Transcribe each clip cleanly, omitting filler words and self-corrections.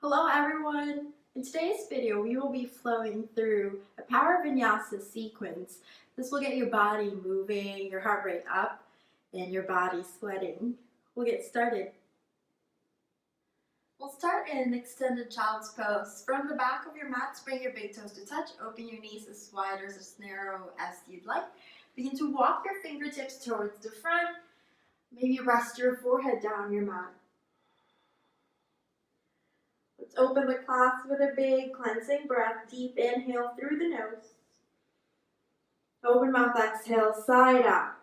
Hello everyone! In today's video we will be flowing through a power vinyasa sequence. This will get your body moving, your heart rate up, and your body sweating. We'll get started. We'll start in an extended child's pose. From the back of your mat, bring your big toes to touch. Open your knees as wide or as narrow as you'd like. Begin to walk your fingertips towards the front. Maybe rest your forehead down your mat. Let's open the class with a big cleansing breath. Deep inhale through the nose. Open mouth, exhale, side up.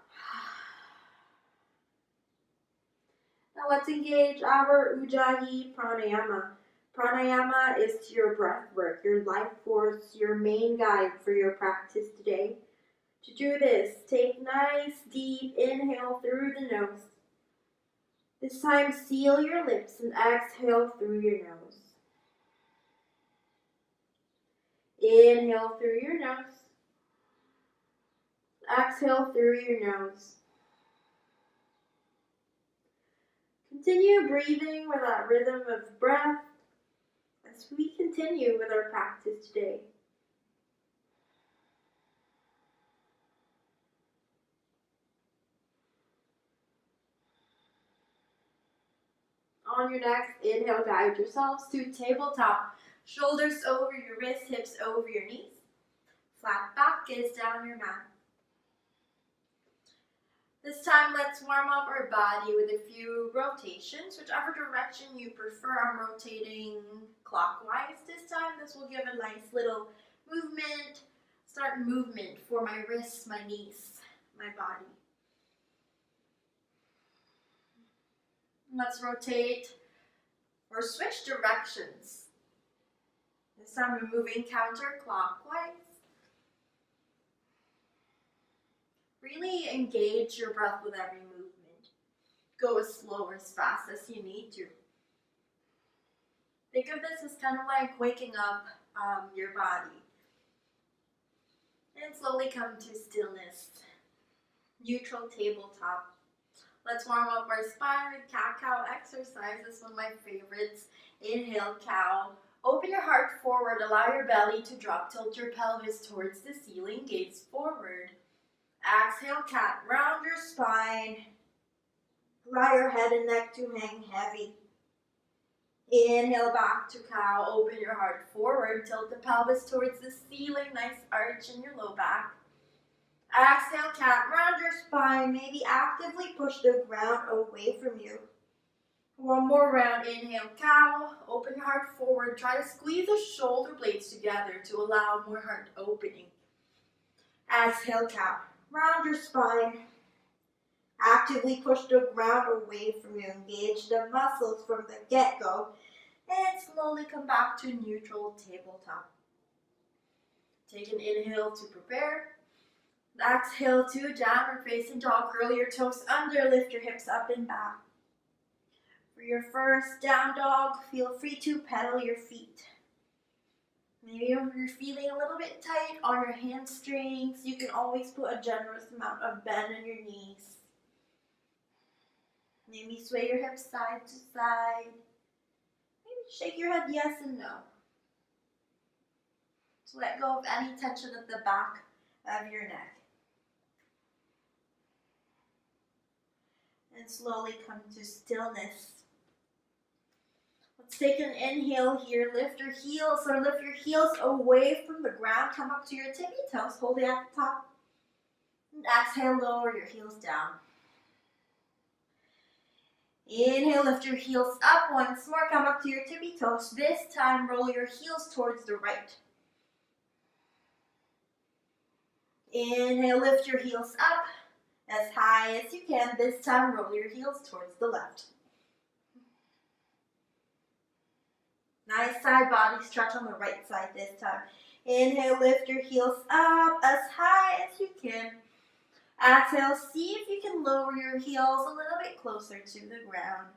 Now let's engage our Ujjayi Pranayama. Pranayama is your breath work, your life force, your main guide for your practice today. To do this, take nice deep inhale through the nose. This time seal your lips and exhale through your nose. Inhale through your nose. Exhale through your nose. Continue breathing with that rhythm of breath as we continue with our practice today. On your next inhale, guide yourselves to tabletop. Shoulders over your wrists, hips over your knees. Flat back, gaze down your mat. This time, let's warm up our body with a few rotations, whichever direction you prefer. I'm rotating clockwise this time. This will give a nice little movement, start movement for my wrists, my knees, my body. Let's rotate or switch directions. This time we're moving counterclockwise. Really engage your breath with every movement. Go as slow or as fast as you need to. Think of this as kind of like waking up your body. And slowly come to stillness. Neutral tabletop. Let's warm up our spine with cat-cow exercise. This is one of my favorites. Inhale, cow. Open your heart forward. Allow your belly to drop. Tilt your pelvis towards the ceiling. Gaze forward. Exhale, cat. Round your spine. Allow your head and neck to hang heavy. Inhale, back to cow. Open your heart forward. Tilt the pelvis towards the ceiling. Nice arch in your low back. Exhale, cat. Round your spine. Maybe actively push the ground away from you. One more round. Inhale, cow. Open your heart forward. Try to squeeze the shoulder blades together to allow more heart opening. Exhale, cow. Round your spine. Actively push the ground away from you. Engage the muscles from the get-go. And slowly come back to neutral tabletop. Take an inhale to prepare. Exhale to downward facing dog. Curl your toes under. Lift your hips up and back. For your first down dog, feel free to pedal your feet. Maybe if you're feeling a little bit tight on your hamstrings, you can always put a generous amount of bend in your knees. Maybe sway your hips side to side. Maybe shake your head yes and no. So let go of any tension at the back of your neck. And slowly come to stillness. Let's take an inhale here. Lift your heels away from the ground. Come up to your tippy toes. Hold it at the top. And exhale, lower your heels down. Inhale, lift your heels up. Once more, come up to your tippy toes. This time, roll your heels towards the right. Inhale, lift your heels up as high as you can. This time, roll your heels towards the left. Nice side body stretch on the right side this time. Inhale, lift your heels up as high as you can. Exhale, see if you can lower your heels a little bit closer to the ground.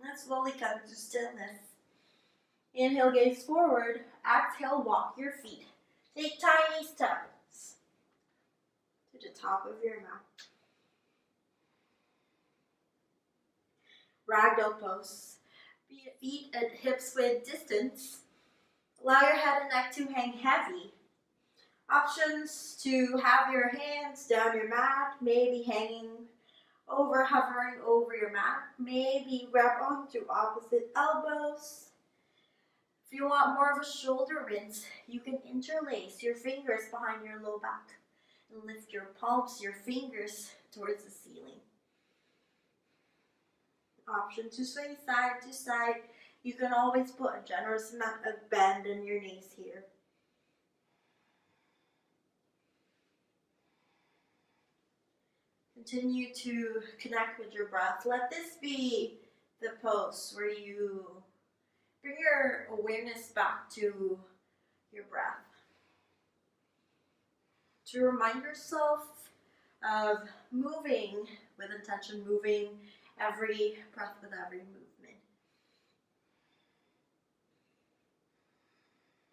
And slowly come to stillness. Inhale, gaze forward. Exhale, walk your feet. Take tiny steps to the top of your mat. Ragdoll pose. Feet and hips width distance. Allow your head and neck to hang heavy. Options to have your hands down your mat, maybe hanging over, hovering over your mat, maybe grab onto opposite elbows. If you want more of a shoulder rinse, you can interlace your fingers behind your low back and lift your palms, your fingers towards the ceiling. Option to sway side to side. You can always put a generous amount of bend in your knees here. Continue to connect with your breath. Let this be the pose where you bring your awareness back to your breath. To remind yourself of moving with intention, moving every breath with every movement.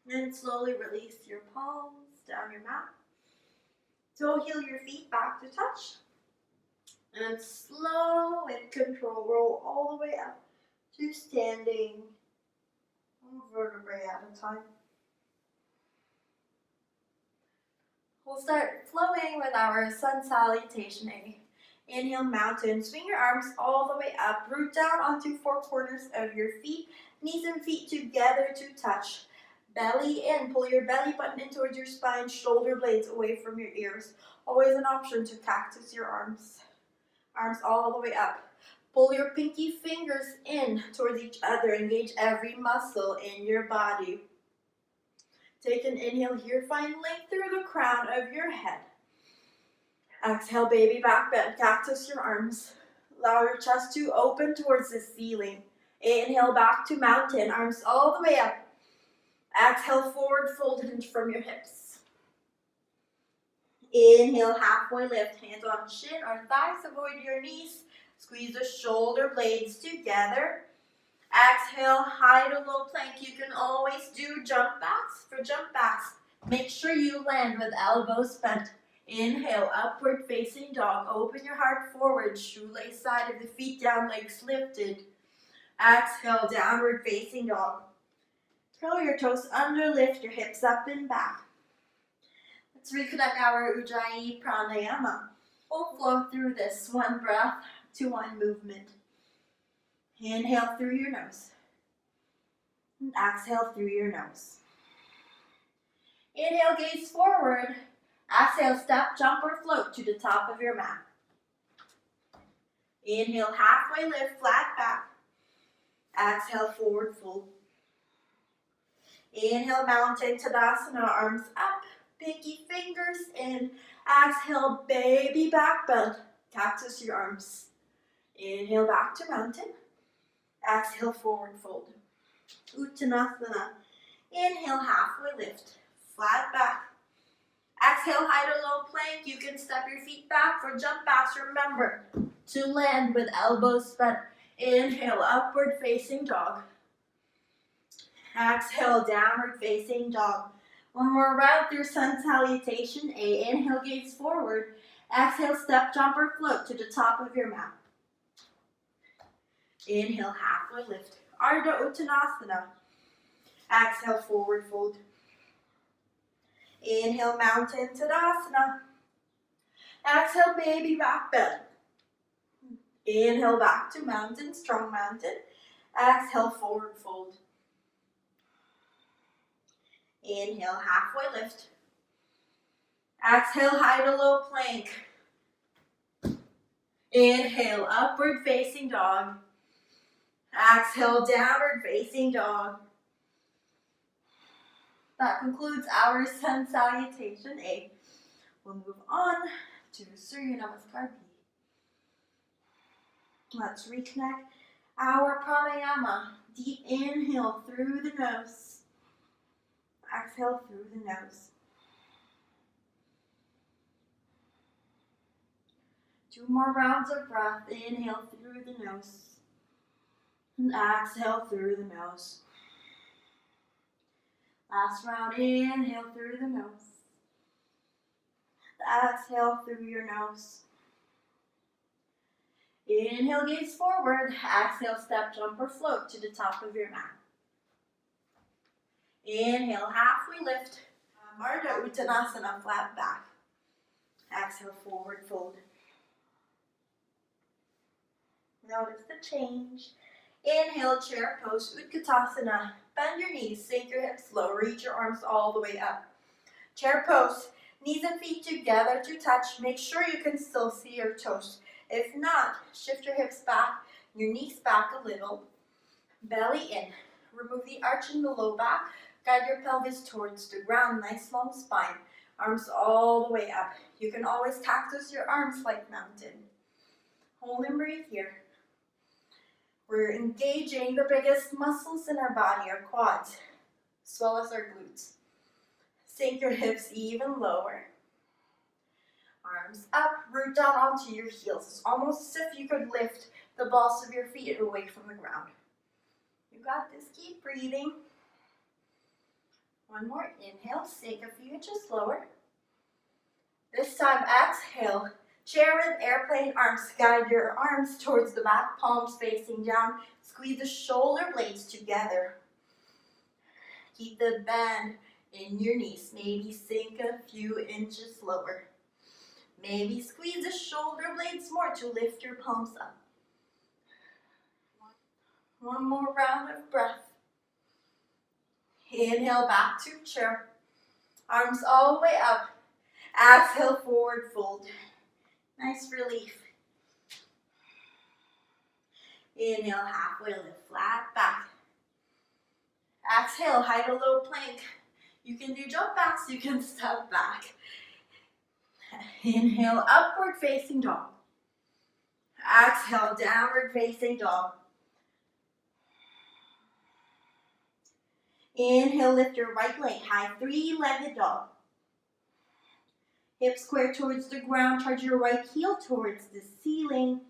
And slowly release your palms down your mat. Toe heel your feet back to touch. And slow and control, roll all the way up to standing, one vertebrae at a time. We'll start flowing with our sun salutation A. Inhale, mountain. Swing your arms all the way up. Root down onto four corners of your feet. Knees and feet together to touch. Belly in. Pull your belly button in towards your spine. Shoulder blades away from your ears. Always an option to cactus your arms. Arms all the way up. Pull your pinky fingers in towards each other. Engage every muscle in your body. Take an inhale here. Find length through the crown of your head. Exhale, baby back bend. Cactus your arms. Allow your chest to open towards the ceiling. Inhale back to mountain. Arms all the way up. Exhale, forward fold, hinge from your hips. Inhale, halfway lift. Hands on shin or thighs. Avoid your knees. Squeeze the shoulder blades together. Exhale, high to low plank. You can always do jump backs. For jump backs, make sure you land with elbows bent. Inhale, upward facing dog. Open your heart forward. Shoelace side of the feet down, legs lifted. Exhale, downward facing dog. Curl your toes under, lift your hips up and back. Let's reconnect our Ujjayi Pranayama. We'll flow through this one breath to one movement. Inhale through your nose. And exhale through your nose. Inhale, gaze forward. Exhale, step, jump, or float to the top of your mat. Inhale, halfway lift, flat back. Exhale, forward fold. Inhale, mountain Tadasana, arms up, pinky fingers in. Exhale, baby back bend. Cactus your arms. Inhale, back to mountain. Exhale, forward fold. Uttanasana. Inhale, halfway lift, flat back. Exhale, high to low plank. You can step your feet back for jump backs. Remember to land with elbows bent. Inhale, upward facing dog. Exhale, downward facing dog. One more round through sun salutation A. Inhale, gaze forward. Exhale, step, jump, or float to the top of your mat. Inhale, halfway lift. Ardha Uttanasana. Exhale, forward fold. Inhale, mountain Tadasana. Exhale, baby back bend. Inhale, back to mountain, strong mountain. Exhale, forward fold. Inhale, halfway lift. Exhale, high to low plank. Inhale, upward facing dog. Exhale, downward facing dog. That concludes our sun salutation A. We'll move on to Surya Namaskar B. Let's reconnect our pranayama. Deep inhale through the nose. Exhale through the nose. 2 more rounds of breath. Inhale through the nose. And exhale through the nose. Last round, inhale through the nose. Exhale through your nose. Inhale, gaze forward. Exhale, step, jump, or float to the top of your mat. Inhale, halfway lift. Ardha Uttanasana, flat back. Exhale, forward fold. Notice the change. Inhale, chair pose, Utkatasana. Bend your knees, sink your hips low, reach your arms all the way up. Chair pose, knees and feet together to touch. Make sure you can still see your toes. If not, shift your hips back, your knees back a little. Belly in. Remove the arch in the low back. Guide your pelvis towards the ground. Nice long spine. Arms all the way up. You can always cactus your arms like mountain. Hold and breathe here. We're engaging the biggest muscles in our body, our quads, as well as our glutes. Sink your hips even lower. Arms up, root down onto your heels. It's almost as if you could lift the balls of your feet away from the ground. You got this, keep breathing. One more inhale, sink a few inches lower. This time exhale, chair with airplane arms. Guide your arms towards the back, palms facing down. Squeeze the shoulder blades together. Keep the bend in your knees. Maybe sink a few inches lower. Maybe squeeze the shoulder blades more to lift your palms up. One more round of breath. Inhale, back to chair. Arms all the way up. Exhale, forward fold. Nice relief. Inhale, halfway lift, flat back. Exhale, high to low plank. You can do jump backs, you can step back. Inhale, upward facing dog. Exhale, downward facing dog. Inhale, lift your right leg high, three-legged dog. Hips square towards the ground, charge your right heel towards the ceiling.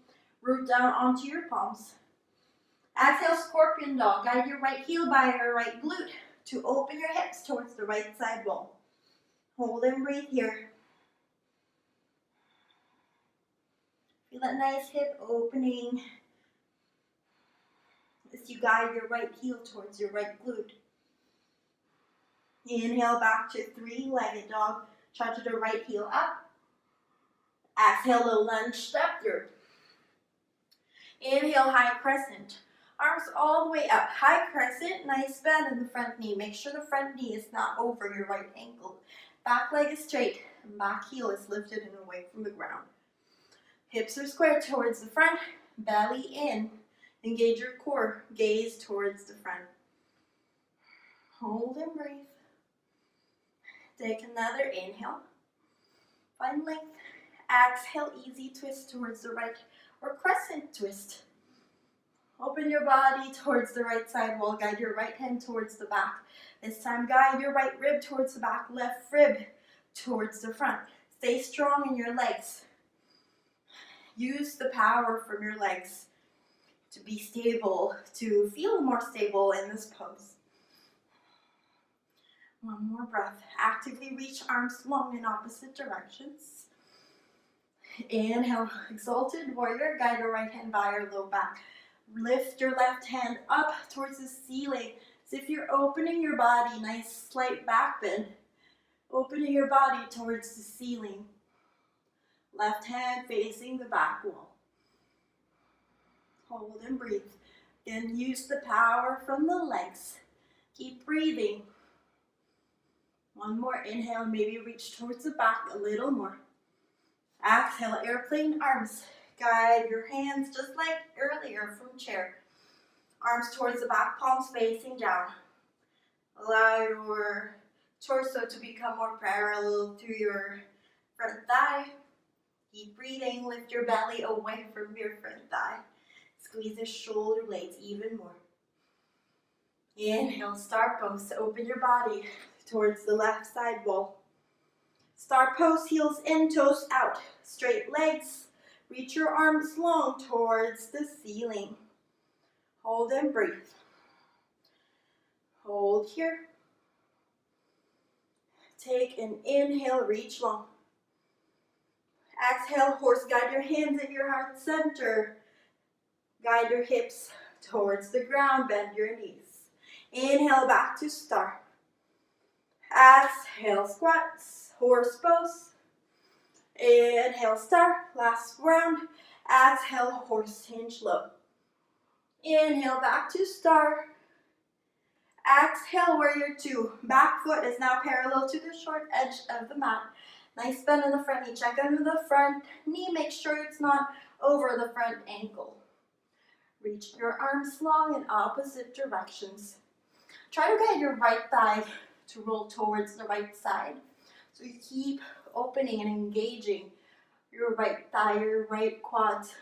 Root down onto your palms. Exhale, scorpion dog. Guide your right heel by your right glute to open your hips towards the right side wall. Hold and breathe here. Feel that nice hip opening as you guide your right heel towards your right glute. Inhale, back to three-legged dog. Charge the right heel up. Exhale, low lunge step through. Inhale, high crescent. Arms all the way up. High crescent, nice bend in the front knee. Make sure the front knee is not over your right ankle. Back leg is straight and back heel is lifted and away from the ground. Hips are squared towards the front, belly in. Engage your core, gaze towards the front. Hold and breathe. Take another inhale. Find length. Exhale, easy twist towards the right or crescent twist. Open your body towards the right side wall. Guide your right hand towards the back. This time, guide your right rib towards the back, left rib towards the front. Stay strong in your legs. Use the power from your legs to be stable, to feel more stable in this pose. One more breath. Actively reach arms long in opposite directions. Inhale, exalted warrior. Guide your right hand by your low back. Lift your left hand up towards the ceiling as if you're opening your body. Nice slight back bend. Opening your body towards the ceiling. Left hand facing the back wall. Hold and breathe. Again, use the power from the legs. Keep breathing. One more inhale, maybe reach towards the back a little more. Exhale, airplane arms. Guide your hands just like earlier from chair. Arms towards the back, palms facing down. Allow your torso to become more parallel to your front thigh. Keep breathing, lift your belly away from your front thigh. Squeeze the shoulder blades even more. Inhale, star pose. Open your body towards the left side wall. Star pose, heels in, toes out. Straight legs. Reach your arms long towards the ceiling. Hold and breathe. Hold here. Take an inhale, reach long. Exhale, horse, guide your hands at your heart center. Guide your hips towards the ground, bend your knees. Inhale, back to star. Exhale, squats, horse pose. Inhale, star, last round. Exhale, horse hinge low. Inhale, back to star. Exhale, warrior two. Back foot is now parallel to the short edge of the mat. Nice bend in the front knee. Check under the front knee. Make sure it's not over the front ankle. Reach your arms long in opposite directions. Try to get your right thigh to roll towards the right side. So you keep opening and engaging your right thigh, your right quads.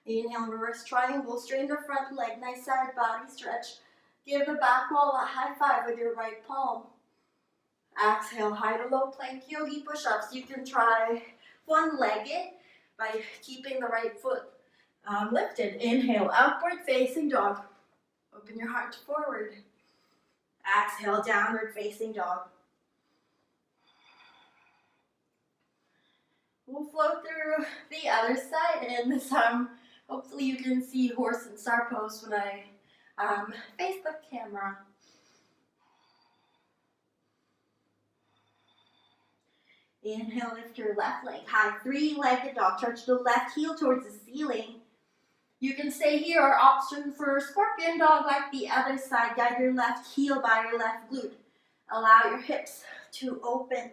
Inhale, reverse triangle, straighten the front leg, nice side body stretch. Give the back wall a high five with your right palm. Exhale, high to low plank yogi push-ups. You can try one-legged by keeping the right foot lifted. Inhale, upward facing dog. Open your heart forward. Exhale, downward facing dog. We'll flow through the other side, and this time, hopefully you can see horse and star pose when I face the camera. Inhale, lift your left leg high, three-legged dog. Touch the left heel towards the ceiling. You can stay here or option for scorpion dog like the other side. Guide your left heel by your left glute. Allow your hips to open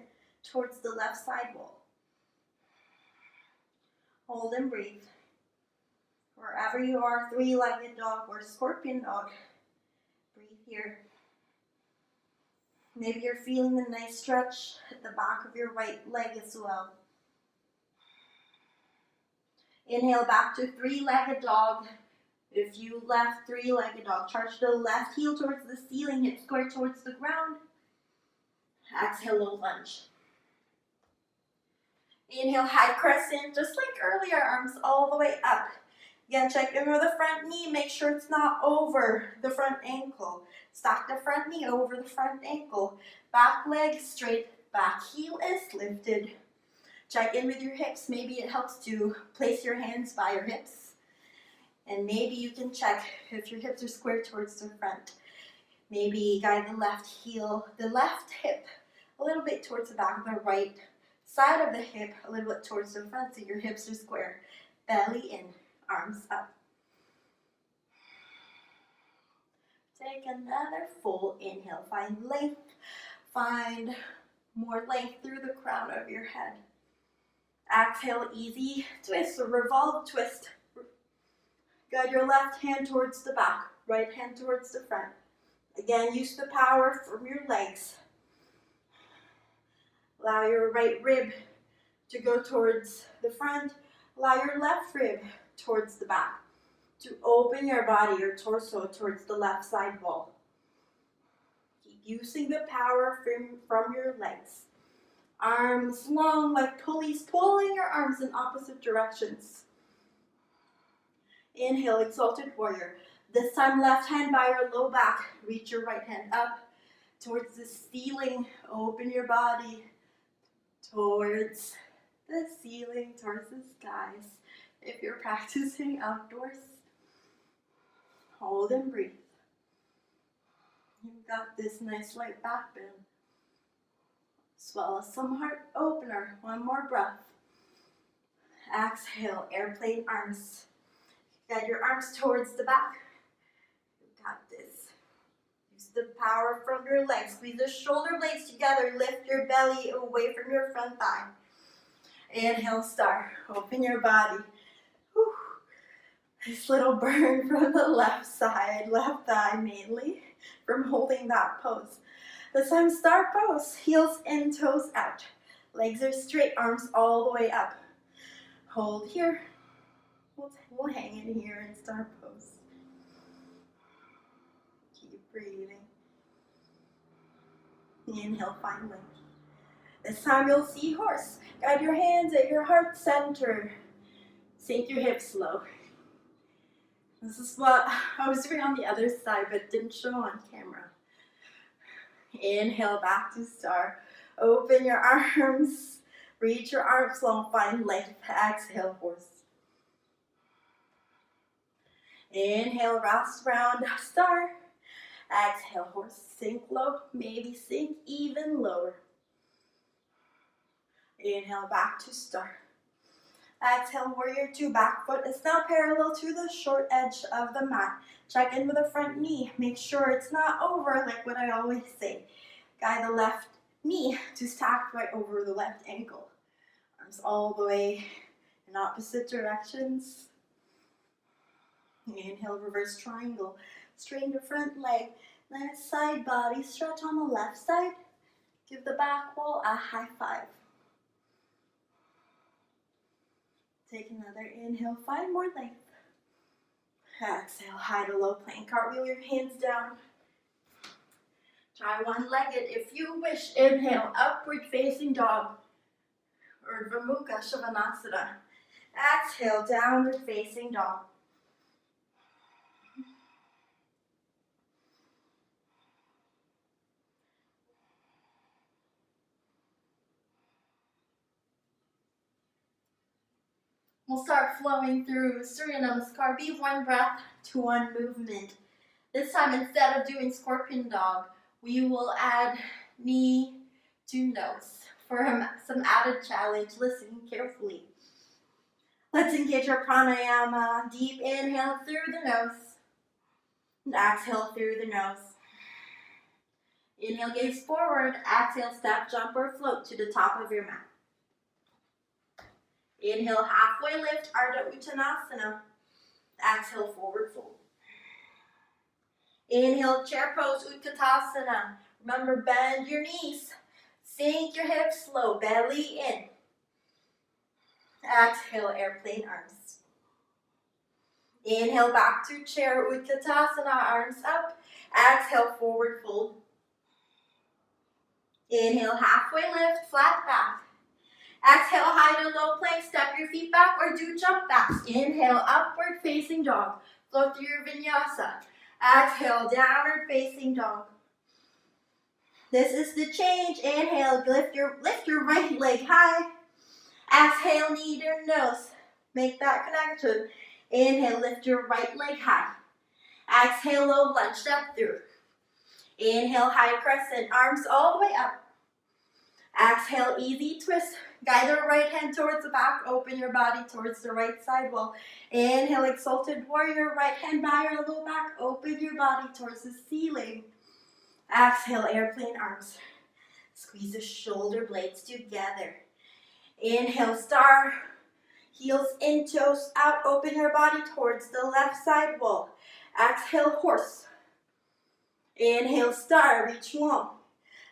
towards the left side wall. Hold and breathe. Wherever you are, three-legged dog or scorpion dog, breathe here. Maybe you're feeling the nice stretch at the back of your right leg as well. Inhale, back to three-legged dog. If you left three-legged dog, charge the left heel towards the ceiling, hip square towards the ground. Exhale, low lunge. Inhale, high crescent, just like earlier, arms all the way up. Again, check in with the front knee, make sure it's not over the front ankle. Stack the front knee over the front ankle. Back leg straight, back heel is lifted. Check in with your hips. Maybe it helps to place your hands by your hips. And maybe you can check if your hips are square towards the front. Maybe guide the left heel, the left hip a little bit towards the back, the right side of the hip a little bit towards the front so your hips are square. Belly in, arms up. Take another full inhale. Find length. Find more length through the crown of your head. Exhale, easy twist or revolve twist. Guide your left hand towards the back, right hand towards the front. Again, use the power from your legs. Allow your right rib to go towards the front. Allow your left rib towards the back. To open your body, your torso towards the left side wall. Keep using the power from your legs. Arms long like pulleys, pulling your arms in opposite directions. Inhale, exalted warrior. This time, left hand by your low back. Reach your right hand up towards the ceiling. Open your body towards the ceiling, towards the skies. If you're practicing outdoors, hold and breathe. You've got this nice light back bend. Swallow some heart opener. One more breath. Exhale, airplane arms. Guide your arms towards the back. You got this. Use the power from your legs. Squeeze the shoulder blades together. Lift your belly away from your front thigh. Inhale, star. Open your body. Whew. This little burn from the left side, left thigh mainly, from holding that pose. This time, star pose. Heels in, toes out. Legs are straight, arms all the way up. Hold here. We'll hang in here in star pose. Keep breathing. Inhale, find length. This time you'll see horse. Guide your hands at your heart center. Sink your hips low. This is what I was doing on the other side but didn't show on camera. Inhale, back to star. Open your arms. Reach your arms long, find length. Exhale, horse. Inhale, last round, star. Exhale, horse, sink low, maybe sink even lower. Inhale, back to star. Exhale, warrior two, back foot is now parallel to the short edge of the mat. Check in with the front knee. Make sure it's not over, like what I always say. Guide the left knee to stack right over the left ankle. Arms all the way in opposite directions. Inhale, reverse triangle. Straighten the front leg. Then side body stretch on the left side. Give the back wall a high five. Take another inhale, 5 more length. Exhale, high to low plank. Cartwheel your hands down. Try one-legged if you wish. Inhale, upward facing dog. Or Mukha Svanasana. Exhale, downward facing dog. We'll start flowing through Surya Namaskar. Be one breath to one movement. This time, instead of doing scorpion dog, we will add knee to nose for some added challenge. Listen carefully. Let's engage our pranayama. Deep inhale through the nose. And exhale through the nose. Inhale, gaze forward. Exhale, step, jump, or float to the top of your mat. Inhale, halfway lift, Ardha Uttanasana. Exhale, forward fold. Inhale, chair pose, Utkatasana. Remember, bend your knees. Sink your hips low, belly in. Exhale, airplane arms. Inhale, back to chair, Utkatasana, arms up. Exhale, forward fold. Inhale, halfway lift, flat back. Exhale, high to low plank, step your feet back or do jump backs. Inhale, upward facing dog. Flow through your vinyasa. Exhale, downward facing dog. This is the change. Inhale, lift your right leg high. Exhale, knee to nose. Make that connection. Inhale, lift your right leg high. Exhale, low lunge, step through. Inhale, high crescent, arms all the way up. Exhale, easy twist. Guide the right hand towards the back. Open your body towards the right side wall. Inhale, exalted warrior. Right hand by your low back. Open your body towards the ceiling. Exhale, airplane arms. Squeeze the shoulder blades together. Inhale, star. Heels in, toes out. Open your body towards the left side wall. Exhale, horse. Inhale, star. Reach long.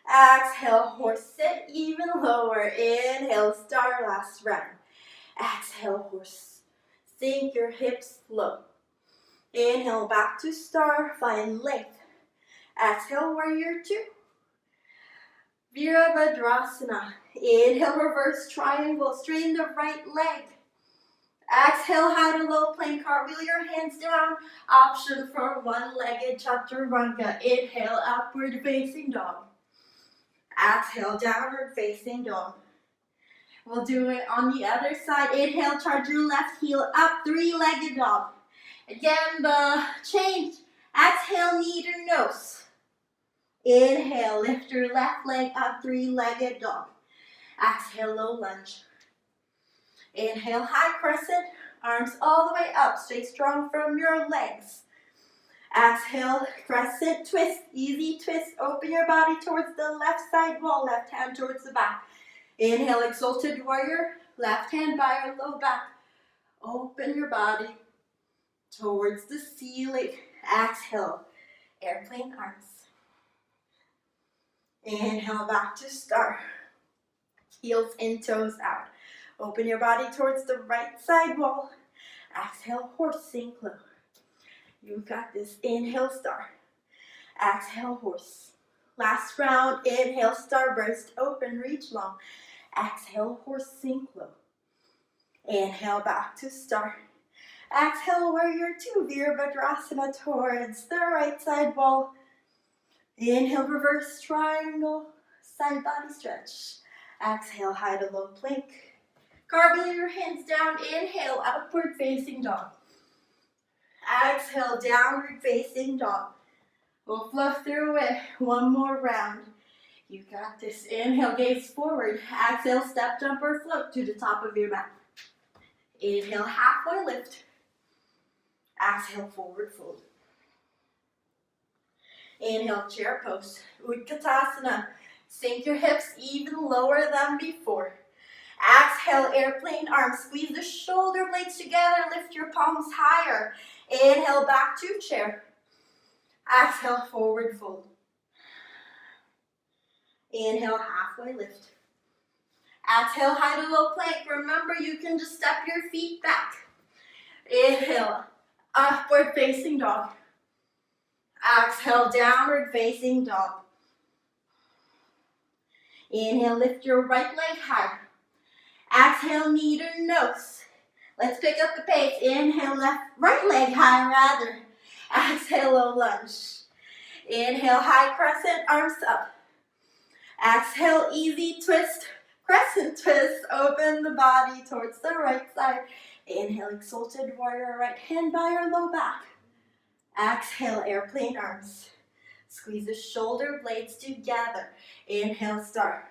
Exhale, horse, sit even lower. Inhale, star, last round. Exhale, horse. Sink your hips low. Inhale, back to star, find length. Exhale, warrior two. Virabhadrasana. Inhale, reverse triangle. Straighten the right leg. Exhale, high to low plank, cartwheel your hands down. Option for one-legged chaturanga. Inhale, upward facing dog. Exhale, downward facing dog. We'll do it on the other side. Inhale, charge your left heel up, three-legged dog. Again, the change. Exhale, knee to nose. Inhale, lift your left leg up, three-legged dog. Exhale, low lunge. Inhale, high crescent, arms all the way up. Stay strong from your legs. Exhale, crescent twist, easy twist. Open your body towards the left side wall, left hand towards the back. Inhale, exalted warrior, left hand by your low back. Open your body towards the ceiling. Exhale, airplane arms. Inhale, back to star. Heels in, toes out. Open your body towards the right side wall. Exhale, horse, sink low. You got this. Inhale, star. Exhale, horse. Last round. Inhale, star, burst open, reach long. Exhale, horse, sink low. Inhale, back to star. Exhale, warrior two. Virabhadrasana towards the right side wall. Inhale, reverse triangle. Side body stretch. Exhale, high to low plank. Cartwheel your hands down. Inhale, upward facing dog. Exhale, downward facing dog. We'll flow through it. One more round. You got this. Inhale, gaze forward. Exhale, step, jump, or float to the top of your mat. Inhale, halfway lift. Exhale, forward fold. Inhale, chair pose. Utkatasana. Sink your hips even lower than before. Exhale, airplane arms. Squeeze the shoulder blades together. Lift your palms higher. Inhale, back to chair. Exhale, forward fold. Inhale, halfway lift. Exhale, high to low plank. Remember, you can just step your feet back. Inhale, upward facing dog. Exhale, downward facing dog. Inhale, lift your right leg high. Exhale, knee to nose. Let's pick up the pace. Inhale, right leg high rather. Exhale, low lunge. Inhale, high crescent, arms up. Exhale, easy twist, crescent twist. Open the body towards the right side. Inhale, exalted warrior, right hand by your low back. Exhale, airplane arms. Squeeze the shoulder blades together. Inhale, star.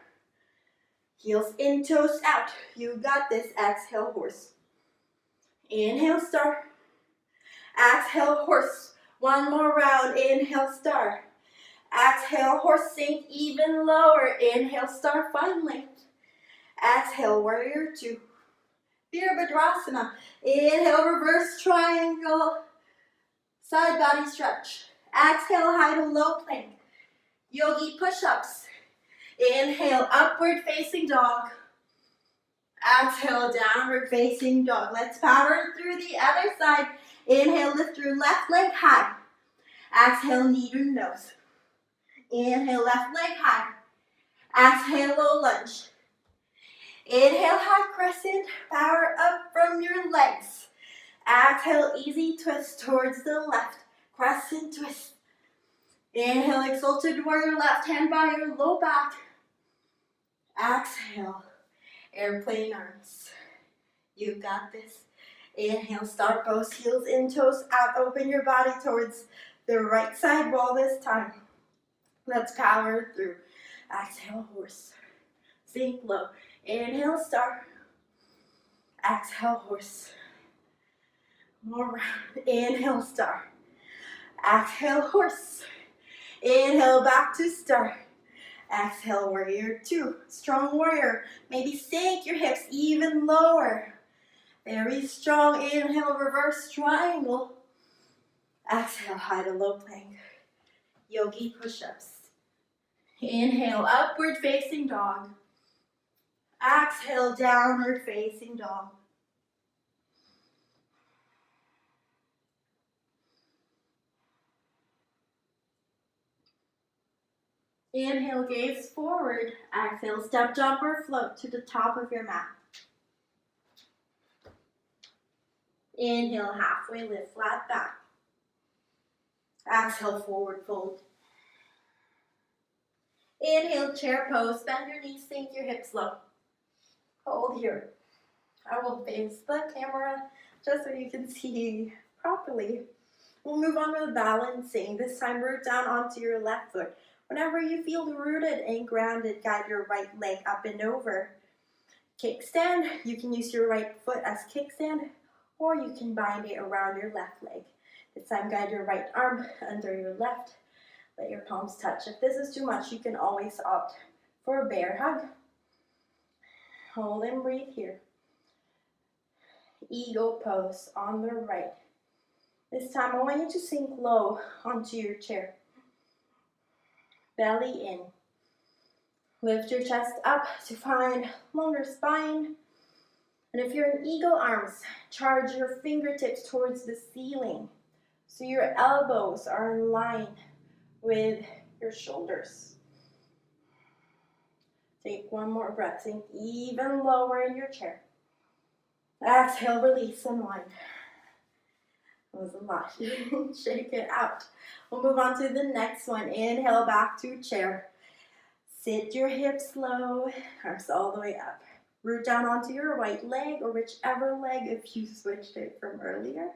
Heels in, toes out. You got this. Exhale, horse. Inhale, star. Exhale, horse. One more round. Inhale, star. Exhale, horse, sink even lower. Inhale, star, find length. Exhale, warrior two. Virabhadrasana. Inhale, reverse triangle. Side body stretch. Exhale, high to low plank. Yogi push-ups. Inhale, upward facing dog. Exhale, downward facing dog. Let's power through the other side. Inhale, lift your left leg high. Exhale, knee to nose. Inhale, left leg high. Exhale, low lunge. Inhale, high crescent. Power up from your legs. Exhale, easy twist towards the left. Crescent twist. Inhale, exalted warrior, left hand by your low back. Exhale, airplane arms. You got this. Inhale, star pose, heels in, toes out. Open your body towards the right side wall this time. Let's power through. Exhale, horse. Sink low. Inhale, star. Exhale, horse. More round. Inhale, star. Exhale, horse. Inhale, back to star. Exhale, warrior two. Strong warrior. Maybe sink your hips even lower. Very strong. Inhale, reverse triangle. Exhale, high to low plank. Yogi push-ups. Inhale, upward facing dog. Exhale, downward facing dog. Inhale, gaze forward. Exhale, step, jump, or float to the top of your mat. Inhale, halfway lift, flat back. Exhale, forward fold. Inhale, chair pose. Bend your knees, sink your hips low. Hold here. I will face the camera just so you can see properly. We'll move on with balancing. This time, root down onto your left foot. Whenever you feel rooted and grounded, guide your right leg up and over. Kickstand. You can use your right foot as kickstand, or you can bind it around your left leg. This time, guide your right arm under your left. Let your palms touch. If this is too much, you can always opt for a bear hug. Hold and breathe here. Eagle pose on the right. This time, I want you to sink low onto your chair. Belly in. Lift your chest up to find longer spine. And if you're in eagle arms, charge your fingertips towards the ceiling so your elbows are in line with your shoulders. Take one more breath. Sink even lower in your chair. Exhale, release, unwind. That was a lot. Shake it out. We'll move on to the next one. Inhale, back to chair. Sit your hips low, arms all the way up. Root down onto your right leg or whichever leg if you switched it from earlier.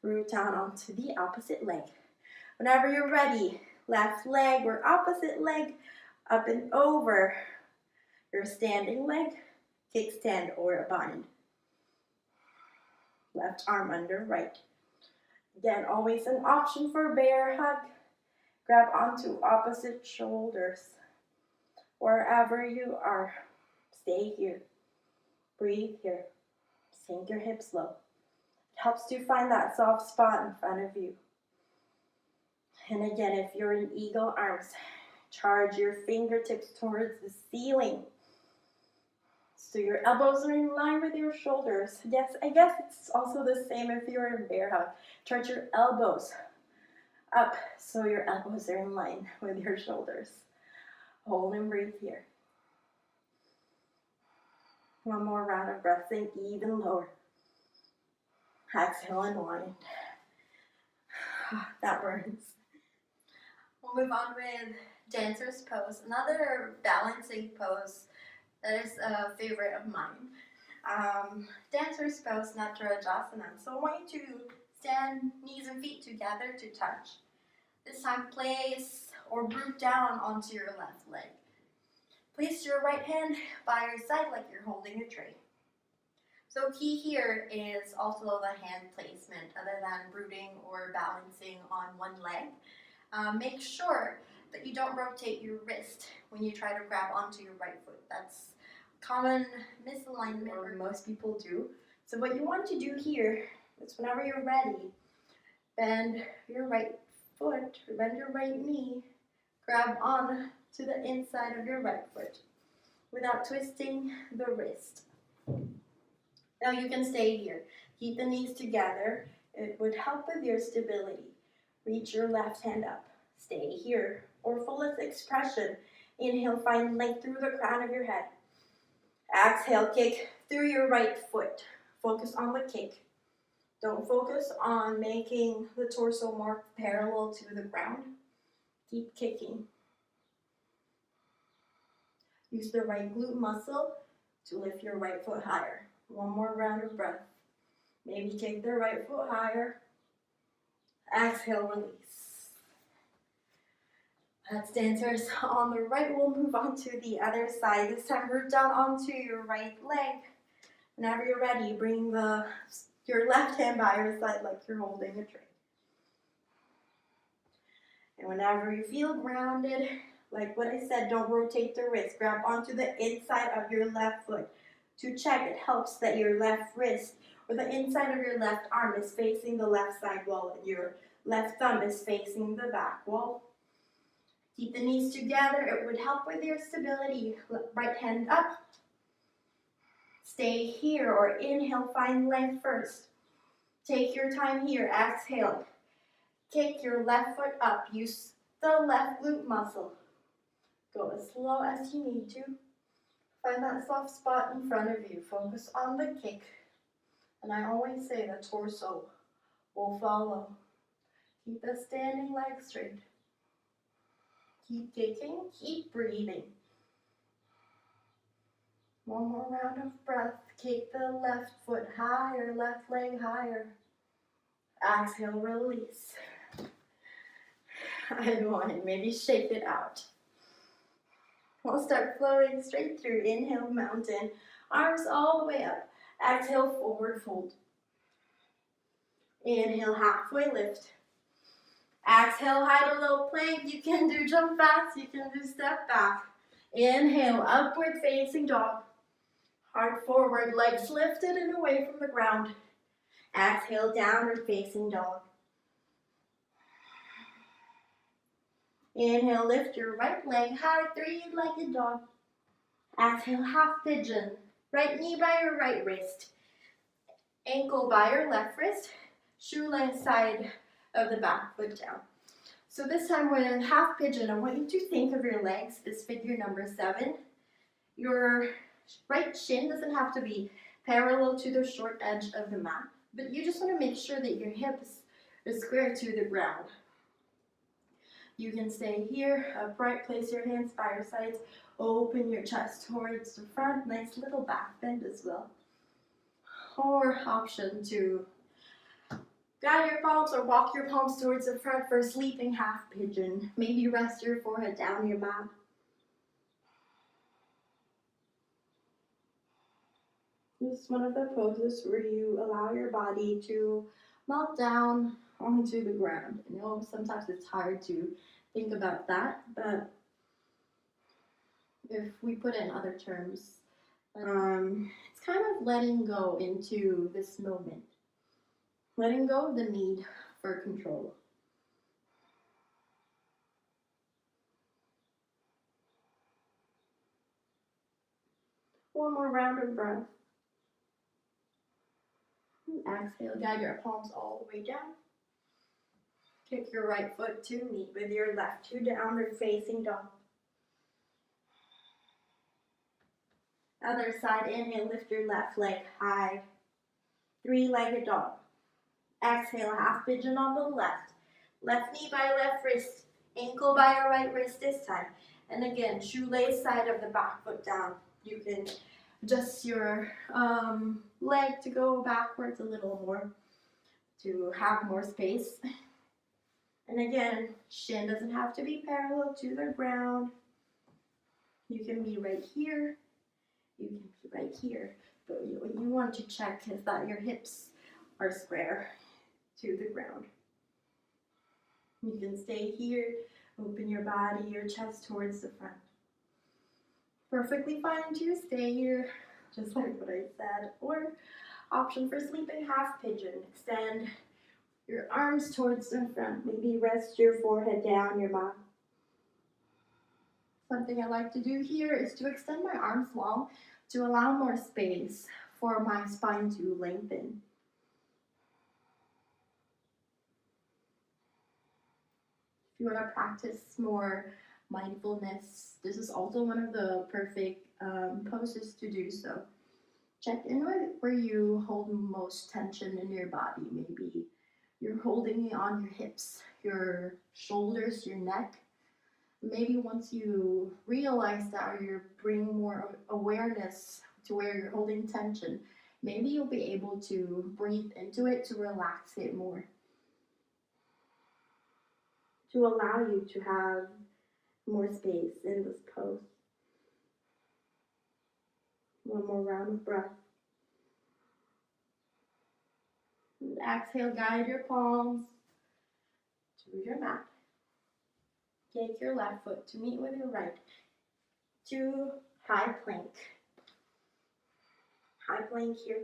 Root down onto the opposite leg. Whenever you're ready, left leg or opposite leg, up and over your standing leg, kickstand or a bind. Left arm under right. Again, always an option for bear hug. Grab onto opposite shoulders. Wherever you are, stay here. Breathe here. Sink your hips low. It helps to find that soft spot in front of you. And again, if you're in eagle arms, charge your fingertips towards the ceiling. So your elbows are in line with your shoulders. Yes, I guess it's also the same if you're in bear hug. Charge your elbows up so your elbows are in line with your shoulders. Hold and breathe here. One more round of breath, sink even lower. Exhale and wind. That burns. We'll move on with dancer's pose, another balancing pose that is a favorite of mine. Dancer's pose, Natarajasana. So I want you to stand knees and feet together to touch. This time place or root down onto your left leg. Place your right hand by your side like you're holding a tray. So key here is also the hand placement other than rooting or balancing on one leg. Make sure that you don't rotate your wrist when you try to grab onto your right foot. That's common misalignment, or most people do. So what you want to do here is whenever you're ready, bend your right foot, or bend your right knee, grab on to the inside of your right foot without twisting the wrist. Now you can stay here. Keep the knees together. It would help with your stability. Reach your left hand up. Stay here. Or fullest expression. Inhale, find length through the crown of your head. Exhale, kick through your right foot. Focus on the kick. Don't focus on making the torso more parallel to the ground. Keep kicking. Use the right glute muscle to lift your right foot higher. One more round of breath. Maybe kick the right foot higher. Exhale, release. That's dancers on the right. We'll move on to the other side. This time, root down onto your right leg. Whenever you're ready, bring your left hand by your side like you're holding a tray. And whenever you feel grounded, like what I said, don't rotate the wrist. Grab onto the inside of your left foot. To check, it helps that your left wrist or the inside of your left arm is facing the left side wall and your left thumb is facing the back wall. Keep the knees together. It would help with your stability. Right hand up. Stay here or inhale, find length first. Take your time here. Exhale. Kick your left foot up. Use the left glute muscle. Go as slow as you need to. Find that soft spot in front of you. Focus on the kick. And I always say the torso will follow. Keep the standing leg straight. Keep kicking, keep breathing. One more round of breath. Kick the left foot higher, left leg higher. Exhale, release. And one, maybe shake it out. We'll start flowing straight through. Inhale, mountain. Arms all the way up. Exhale, forward fold. Inhale, halfway lift. Exhale, high to low plank. You can do jump backs. You can do step back. Inhale, upward facing dog. Heart forward, legs lifted and away from the ground. Exhale, downward facing dog. Inhale, lift your right leg high, three-legged dog. Exhale, half pigeon. Right knee by your right wrist. Ankle by your left wrist. Shoelace side of the back foot down. So this time we're in half pigeon. I want you to think of your legs as figure number 7. Your right shin doesn't have to be parallel to the short edge of the mat, but you just want to make sure that your hips are square to the ground. You can stay here, upright, place your hands by your sides, open your chest towards the front, nice little back bend as well. Or option to Guide your palms or walk your palms towards the front for a sleeping half pigeon. Maybe rest your forehead down your mat. This is one of the poses where you allow your body to melt down onto the ground. I know sometimes it's hard to think about that, but if we put it in other terms, it's kind of letting go into this moment. Letting go of the need for control. One more round of breath. Exhale, guide your palms all the way down. Kick your right foot to meet with your left to downward facing dog. Other side, inhale, lift your left leg high. Three-legged dog. Exhale, half pigeon on the left. Left knee by left wrist. Ankle by your right wrist this time. And again, shoelace side of the back foot down. You can adjust your leg to go backwards a little more to have more space. And again, shin doesn't have to be parallel to the ground. You can be right here. You can be right here. But what you want to check is that your hips are square to the ground. You can stay here, open your body, your chest towards the front. Perfectly fine to stay here, just like what I said. Or option for sleeping half pigeon. Extend your arms towards the front. Maybe rest your forehead down your mat. Something I like to do here is to extend my arms long to allow more space for my spine to lengthen. If you want to practice more mindfulness, this is also one of the perfect poses to do so. Check in with where you hold most tension in your body. Maybe you're holding it on your hips, your shoulders, your neck. Maybe once you realize that, or you bring more awareness to where you're holding tension, maybe you'll be able to breathe into it to relax it more. To allow you to have more space in this pose. One more round of breath. And exhale, guide your palms to your mat. Take your left foot to meet with your right. To high plank. High plank here.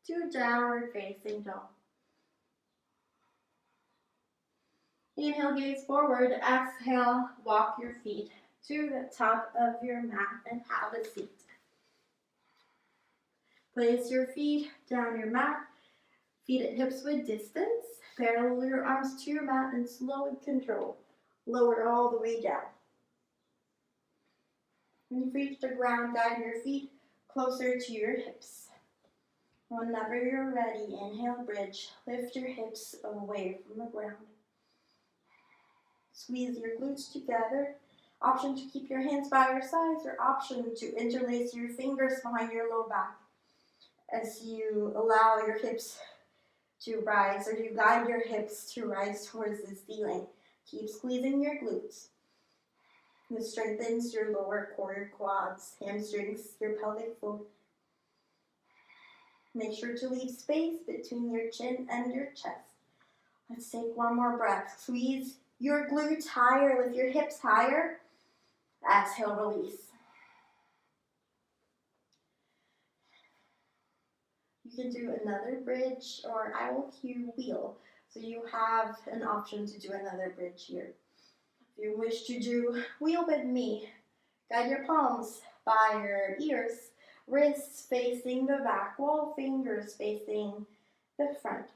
To downward facing dog. Inhale, gaze forward. Exhale, walk your feet to the top of your mat and have a seat. Place your feet down your mat. Feet at hips width distance. Parallel your arms to your mat and slow and control. Lower all the way down. When you reach the ground, guide your feet closer to your hips. Whenever you're ready, inhale, bridge. Lift your hips away from the ground. Squeeze your glutes together. Option to keep your hands by your sides, or option to interlace your fingers behind your low back as you allow your hips to rise, or you guide your hips to rise towards the ceiling. Keep squeezing your glutes. This strengthens your lower core, your quads, hamstrings, your pelvic floor. Make sure to leave space between your chin and your chest. Let's take one more breath. Squeeze your glutes higher, lift your hips higher. Exhale, release. You can do another bridge, or I will cue wheel. So you have an option to do another bridge here. If you wish to do wheel with me, guide your palms by your ears, wrists facing the back wall, fingers facing the front.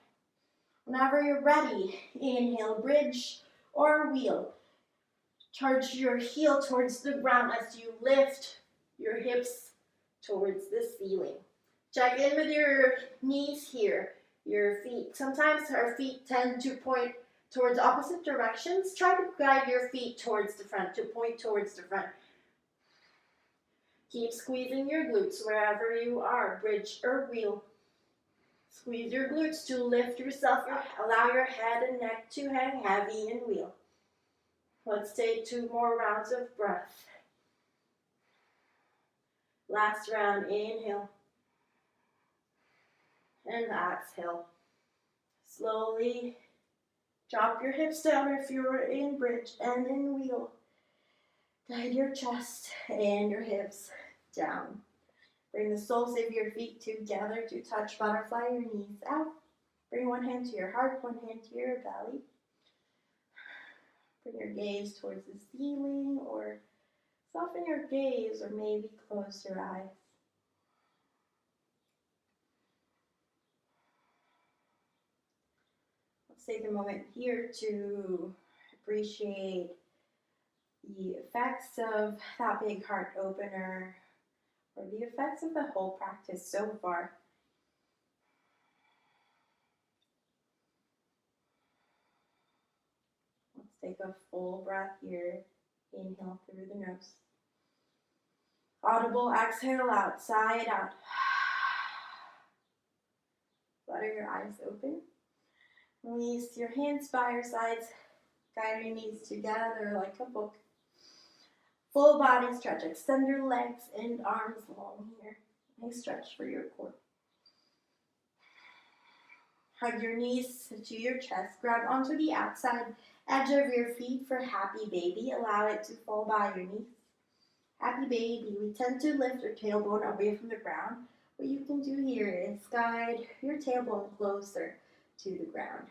Whenever you're ready, inhale, bridge or wheel. Charge your heel towards the ground as you lift your hips towards the ceiling. Check in with your knees here, your feet. Sometimes our feet tend to point towards opposite directions. Try to guide your feet towards the front, to point towards the front. Keep squeezing your glutes wherever you are, bridge or wheel. Squeeze your glutes to lift yourself up. Allow your head and neck to hang heavy and wheel. Let's take 2 more rounds of breath. Last round, inhale. And exhale. Slowly drop your hips down if you're in bridge and in wheel. Guide your chest and your hips down. Bring the soles of your feet together to touch butterfly, your knees out. Bring one hand to your heart, one hand to your belly. Bring your gaze towards the ceiling, or soften your gaze, or maybe close your eyes. Let's take a moment here to appreciate the effects of that big heart opener, or the effects of the whole practice so far. Let's take a full breath here. Inhale through the nose. Audible exhale out, side out. Flutter your eyes open. Release your hands by your sides. Guide your knees together like a book. Full body stretch. Extend your legs and arms long here. Nice stretch for your core. Hug your knees to your chest. Grab onto the outside edge of your feet for happy baby. Allow it to fall by your knees. Happy baby. We tend to lift our tailbone away from the ground. What you can do here is guide your tailbone closer to the ground.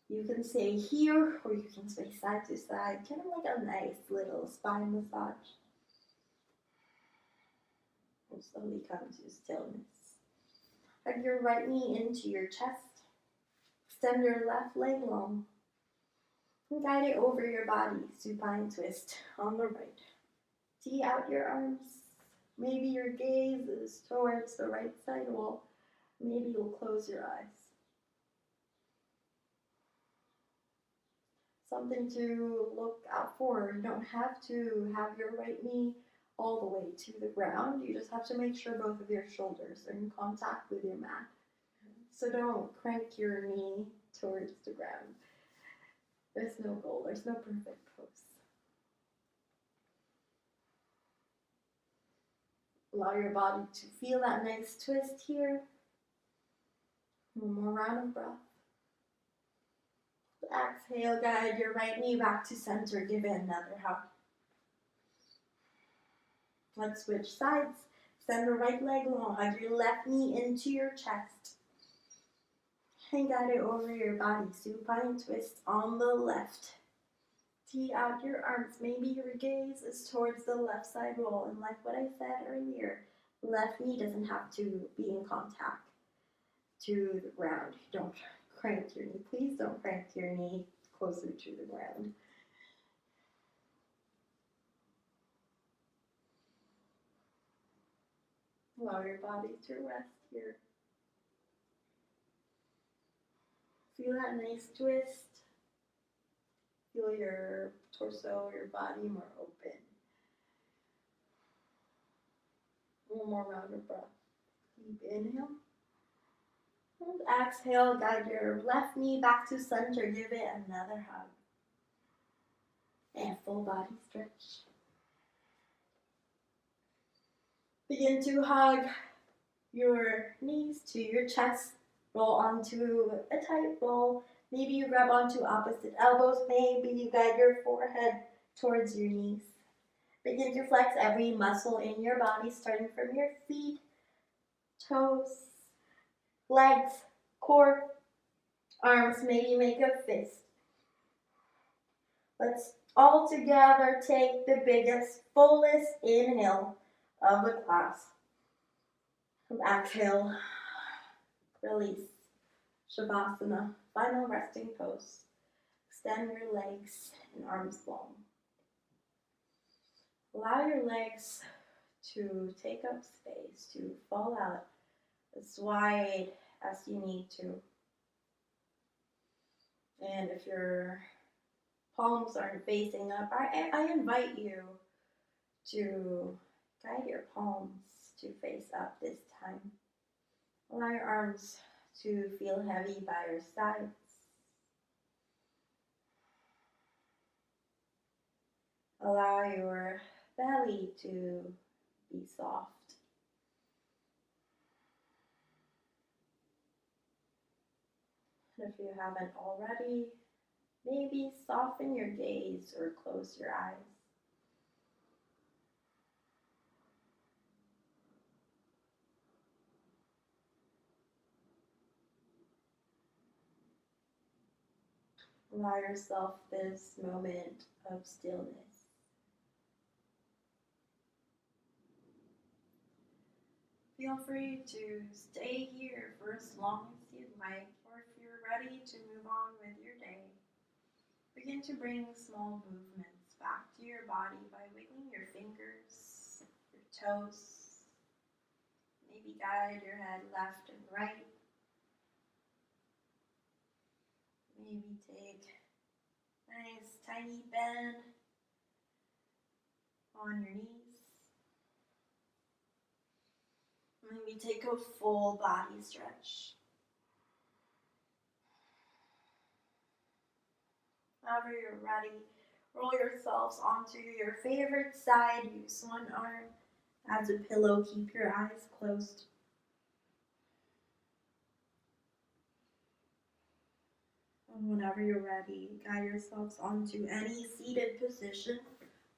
You can stay here, or you can sway side to side, kind of like a nice little spine massage. And slowly come to stillness. Hug your right knee into your chest. Extend your left leg long. And guide it over your body, supine twist on the right. Tee out your arms. Maybe your gaze is towards the right side wall. Maybe you'll close your eyes. Something to look out for. You don't have to have your right knee all the way to the ground. You just have to make sure both of your shoulders are in contact with your mat. So don't crank your knee towards the ground. There's no goal. There's no perfect pose. Allow your body to feel that nice twist here. One more round of breath. Exhale, guide your right knee back to center. Give it another hug. Let's switch sides. Send the right leg long. Hug your left knee into your chest. And guide it over your body. Supine twist on the left. Tee out your arms. Maybe your gaze is towards the left side wall. And like what I said earlier, left knee doesn't have to be in contact to the ground. Don't crank your knee. Please don't crank your knee closer to the ground. Allow your body to rest here. Feel that nice twist. Feel your torso, your body more open. One more round of breath. Deep inhale. And exhale, guide your left knee back to center. Give it another hug. And full body stretch. Begin to hug your knees to your chest. Roll onto a tight roll. Maybe you grab onto opposite elbows. Maybe you guide your forehead towards your knees. Begin to flex every muscle in your body, starting from your feet, toes, legs, core, arms. Maybe make a fist. Let's all together take the biggest, fullest inhale of the class. And exhale, release. Shavasana, final resting pose. Extend your legs and arms long. Allow your legs to take up space, to fall out as wide as you need to. And if your palms aren't facing up, I invite you to guide your palms to face up this time. Allow your arms to feel heavy by your sides. Allow your belly to be soft. And if you haven't already, maybe soften your gaze or close your eyes. Allow yourself this moment of stillness. Feel free to stay here for as long as you'd like, or if you're ready to move on with your day, begin to bring small movements back to your body by wiggling your fingers, your toes. Maybe guide your head left and right. Maybe take a nice tiny bend on your knees. Maybe take a full body stretch. Whenever you're ready, roll yourselves onto your favorite side. Use one arm as a pillow. Keep your eyes closed. And whenever you're ready, guide yourselves onto any seated position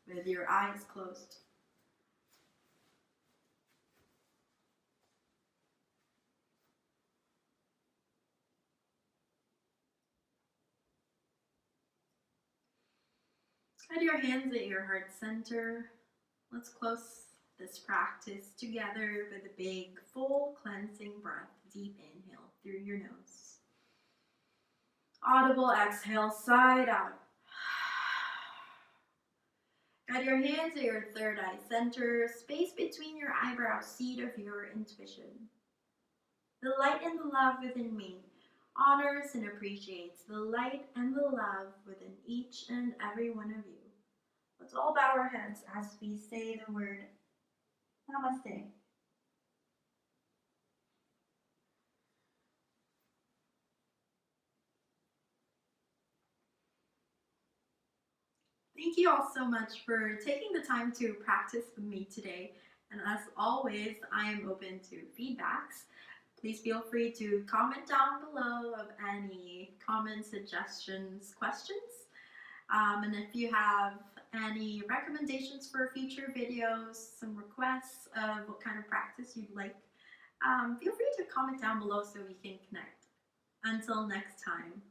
with your eyes closed. Guide your hands at your heart center. Let's close this practice together with a big, full cleansing breath. Deep inhale through your nose. Audible exhale, side out. Guide your hands at your third eye center, space between your eyebrows, seat of your intuition. The light and the love within me honors and appreciates the light and the love within each and every one of you. Let's all bow our heads as we say the word Namaste. Thank you all so much for taking the time to practice with me today. And as always, I am open to feedbacks. Please feel free to comment down below of any comments, suggestions, questions. And if you have any recommendations for future videos, some requests of what kind of practice you'd like, feel free to comment down below so we can connect. Until next time.